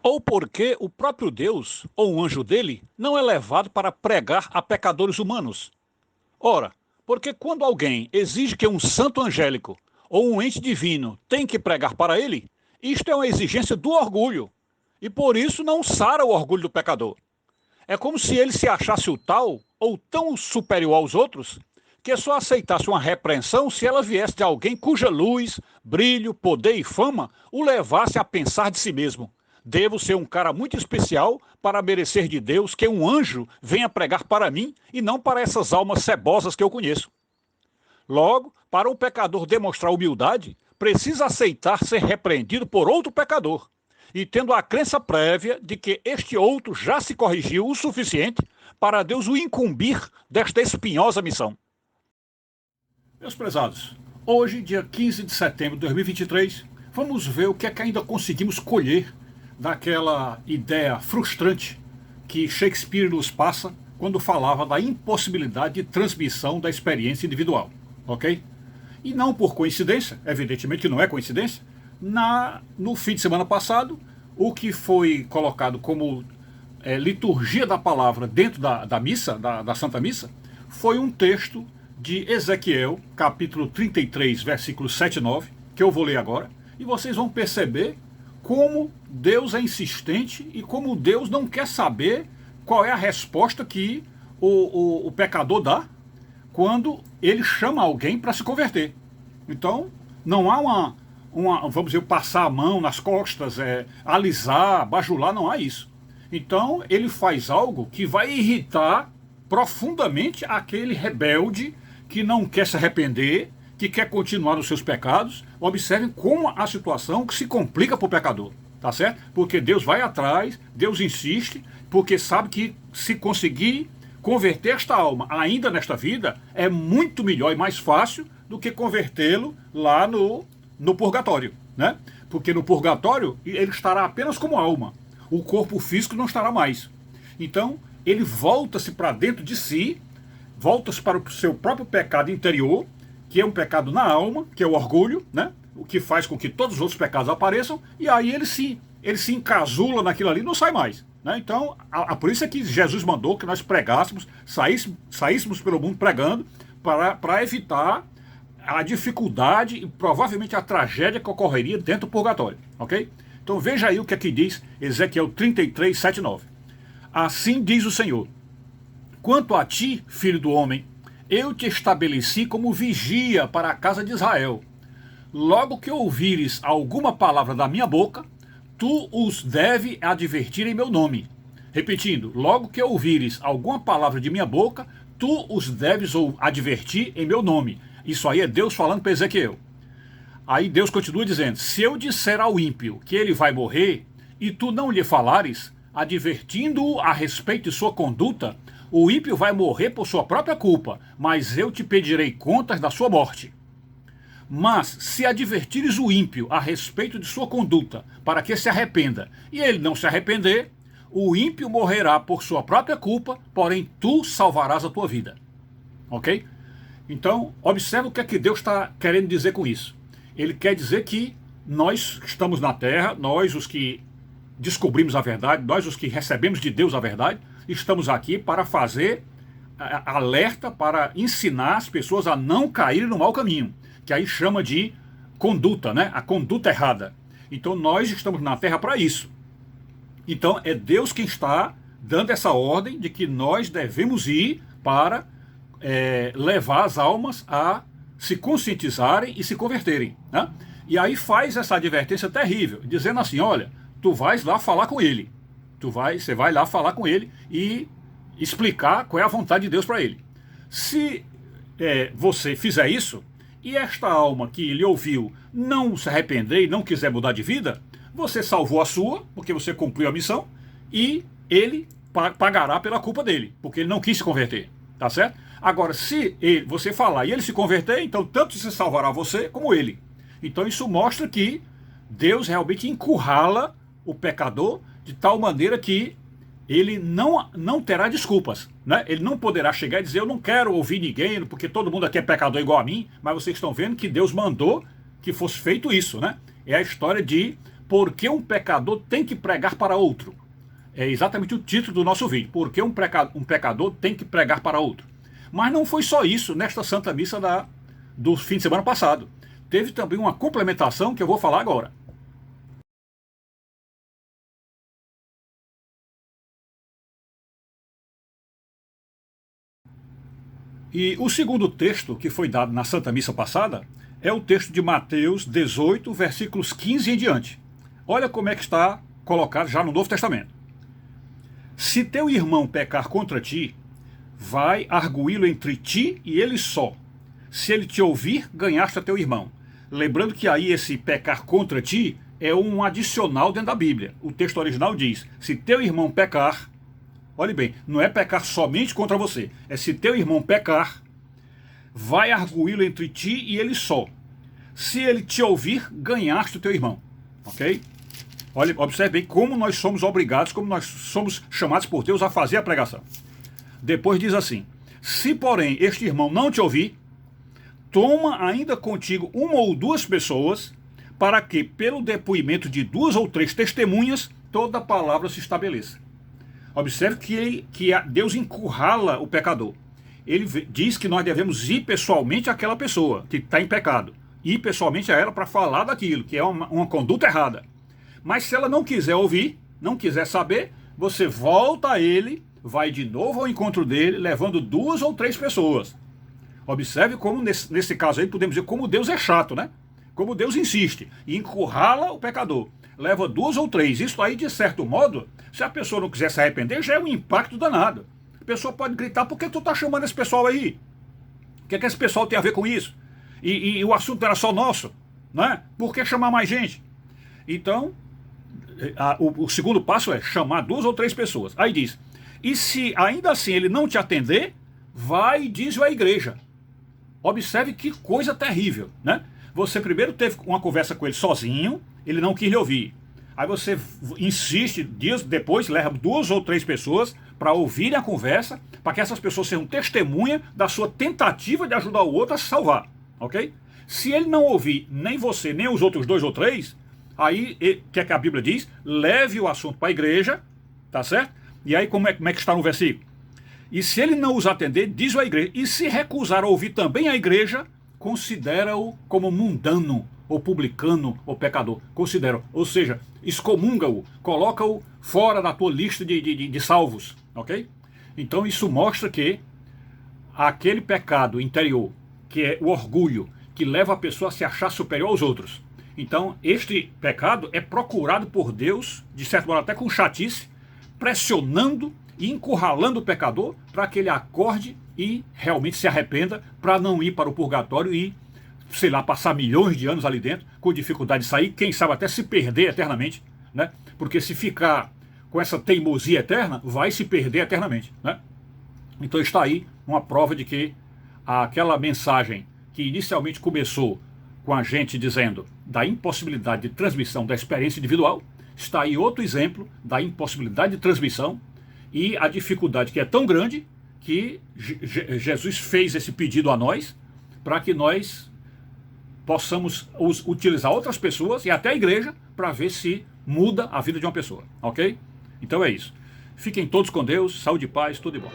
ou porque o próprio Deus, ou um anjo dele, não é levado para pregar a pecadores humanos. Ora, porque quando alguém exige que um santo angélico ou um ente divino tem que pregar para ele, isto é uma exigência do orgulho, e por isso não sara o orgulho do pecador. É como se ele se achasse o tal ou tão superior aos outros que só aceitasse uma repreensão se ela viesse de alguém cuja luz, brilho, poder e fama o levasse a pensar de si mesmo. Devo ser um cara muito especial para merecer de Deus que um anjo venha pregar para mim e não para essas almas cebosas que eu conheço. Logo, para um pecador demonstrar humildade, precisa aceitar ser repreendido por outro pecador, e tendo a crença prévia de que este outro já se corrigiu o suficiente para Deus o incumbir desta espinhosa missão. Meus prezados, hoje, dia 15 de setembro de 2023, vamos ver o que é que ainda conseguimos colher daquela ideia frustrante que Shakespeare nos passa quando falava da impossibilidade de transmissão da experiência individual, ok? E não por coincidência, evidentemente que não é coincidência, no fim de semana passado, o que foi colocado como liturgia da palavra dentro da missa, da Santa Missa, foi um texto de Ezequiel, capítulo 33, versículos 7 e 9, que eu vou ler agora, e vocês vão perceber como Deus é insistente e como Deus não quer saber qual é a resposta que o pecador dá quando ele chama alguém para se converter. Então, não há vamos dizer, passar a mão nas costas, alisar, bajular, não há isso. Então, ele faz algo que vai irritar profundamente aquele rebelde que não quer se arrepender, que quer continuar nos seus pecados. Observem como a situação se complica para o pecador, tá certo? Porque Deus vai atrás, Deus insiste, porque sabe que se conseguir converter esta alma ainda nesta vida, é muito melhor e mais fácil do que convertê-lo lá no purgatório, né? Porque no purgatório ele estará apenas como alma, o corpo físico não estará mais. Então ele volta-se para dentro de si, volta-se para o seu próprio pecado interior, que é um pecado na alma, que é o orgulho, né? O que faz com que todos os outros pecados apareçam, e aí ele se encasula naquilo ali e não sai mais, né? Então, por isso é que Jesus mandou que nós pregássemos, saíssemos pelo mundo pregando, para evitar a dificuldade e provavelmente a tragédia que ocorreria dentro do purgatório, ok? Então veja aí o que aqui diz Ezequiel 33, 7 e 9. Assim diz o Senhor: quanto a ti, filho do homem, eu te estabeleci como vigia para a casa de Israel. Logo que ouvires alguma palavra da minha boca, tu os deve advertir em meu nome. Repetindo, logo que ouvires alguma palavra de minha boca, tu os deves advertir em meu nome. Isso aí é Deus falando para Ezequiel. Aí Deus continua dizendo: se eu disser ao ímpio que ele vai morrer, e tu não lhe falares, advertindo-o a respeito de sua conduta, o ímpio vai morrer por sua própria culpa, mas eu te pedirei contas da sua morte. Mas se advertires o ímpio a respeito de sua conduta, para que se arrependa, e ele não se arrepender, o ímpio morrerá por sua própria culpa, porém tu salvarás a tua vida. Ok? Então, observe o que é que Deus está querendo dizer com isso. Ele quer dizer que nós estamos na terra, nós os que descobrimos a verdade, nós os que recebemos de Deus a verdade, estamos aqui para fazer alerta, para ensinar as pessoas a não caírem no mau caminho, que aí chama de conduta, né? A conduta errada. Então nós estamos na terra para isso. Então é Deus quem está dando essa ordem de que nós devemos ir para levar as almas a se conscientizarem e se converterem, né? E aí faz essa advertência terrível, dizendo assim: olha, tu vais lá falar com ele, você vai lá falar com ele e explicar qual é a vontade de Deus para ele. Se você fizer isso, e esta alma que lhe ouviu não se arrepender e não quiser mudar de vida, você salvou a sua, porque você cumpriu a missão, e ele pagará pela culpa dele, porque ele não quis se converter, tá certo? Agora, se você falar e ele se converter, então tanto se salvará você como ele. Então isso mostra que Deus realmente encurrala o pecador de tal maneira que ele não terá desculpas, né? Ele não poderá chegar e dizer: eu não quero ouvir ninguém, porque todo mundo aqui é pecador igual a mim. Mas vocês estão vendo que Deus mandou que fosse feito isso, né? É a história de Por que um pecador tem que pregar para outro? É exatamente o título do nosso vídeo. Por que um pecador tem que pregar para outro? Mas não foi só isso nesta Santa Missa do fim de semana passado. Teve também uma complementação que eu vou falar agora. E o segundo texto que foi dado na Santa Missa passada é o texto de Mateus 18, versículos 15 em diante. Olha como é que está colocado já no Novo Testamento. Se teu irmão pecar contra ti, vai arguí-lo entre ti e ele só. Se ele te ouvir, ganhaste a teu irmão. Lembrando que aí esse pecar contra ti é um adicional dentro da Bíblia. O texto original diz, se teu irmão pecar, olhe bem, não é pecar somente contra você, é se teu irmão pecar, vai arguí-lo entre ti e ele só. Se ele te ouvir, ganhaste o teu irmão. Ok? Olha, observe bem como nós somos obrigados, como nós somos chamados por Deus a fazer a pregação. Depois diz assim, se porém este irmão não te ouvir, toma ainda contigo uma ou duas pessoas, para que pelo depoimento de 2 ou 3 testemunhas, toda a palavra se estabeleça. Observe que Deus encurrala o pecador. Ele diz que nós devemos ir pessoalmente àquela pessoa que está em pecado. Ir pessoalmente a ela para falar daquilo, que é uma conduta errada. Mas se ela não quiser ouvir, não quiser saber, você volta a ele, vai de novo ao encontro dele, levando 2 ou 3 pessoas. Observe como, nesse caso aí, podemos dizer como Deus é chato, né? Como Deus insiste e encurrala o pecador. Leva 2 ou 3. Isso aí, de certo modo, se a pessoa não quiser se arrepender, já é um impacto danado. A pessoa pode gritar, por que tu tá chamando esse pessoal aí? O que é que esse pessoal tem a ver com isso? E o assunto era só nosso, né? Por que chamar mais gente? Então, o segundo passo é chamar 2 ou 3 pessoas. Aí diz, e se ainda assim ele não te atender, vai e diz-o à igreja. Observe que coisa terrível, né? Você primeiro teve uma conversa com ele sozinho, ele não quis lhe ouvir. Aí você insiste, dias depois, leva 2 ou 3 pessoas para ouvirem a conversa, para que essas pessoas sejam testemunha da sua tentativa de ajudar o outro a se salvar, ok? Se ele não ouvir nem você, nem os outros 2 ou 3, aí, o que é que a Bíblia diz? Leve o assunto para a igreja, tá certo? E aí como é que está no versículo? E se ele não os atender, diz-o à igreja. E se recusar a ouvir também a igreja, considera-o como mundano, ou publicano, ou pecador. Considera, ou seja, excomunga-o, coloca-o fora da tua lista de salvos, ok? Então isso mostra que aquele pecado interior, que é o orgulho, que leva a pessoa a se achar superior aos outros. Então este pecado é procurado por Deus, de certo modo até com chatice, pressionando e encurralando o pecador para que ele acorde e realmente se arrependa, para não ir para o purgatório e, sei lá, passar milhões de anos ali dentro, com dificuldade de sair, quem sabe até se perder eternamente, né? Porque se ficar com essa teimosia eterna, vai se perder eternamente, né? Então está aí uma prova de que aquela mensagem que inicialmente começou com a gente dizendo da impossibilidade de transmissão da experiência individual, está aí outro exemplo da impossibilidade de transmissão e a dificuldade que é tão grande que Jesus fez esse pedido a nós para que nós possamos utilizar outras pessoas e até a igreja para ver se muda a vida de uma pessoa, ok? Então é isso. Fiquem todos com Deus, saúde e paz, tudo de bom.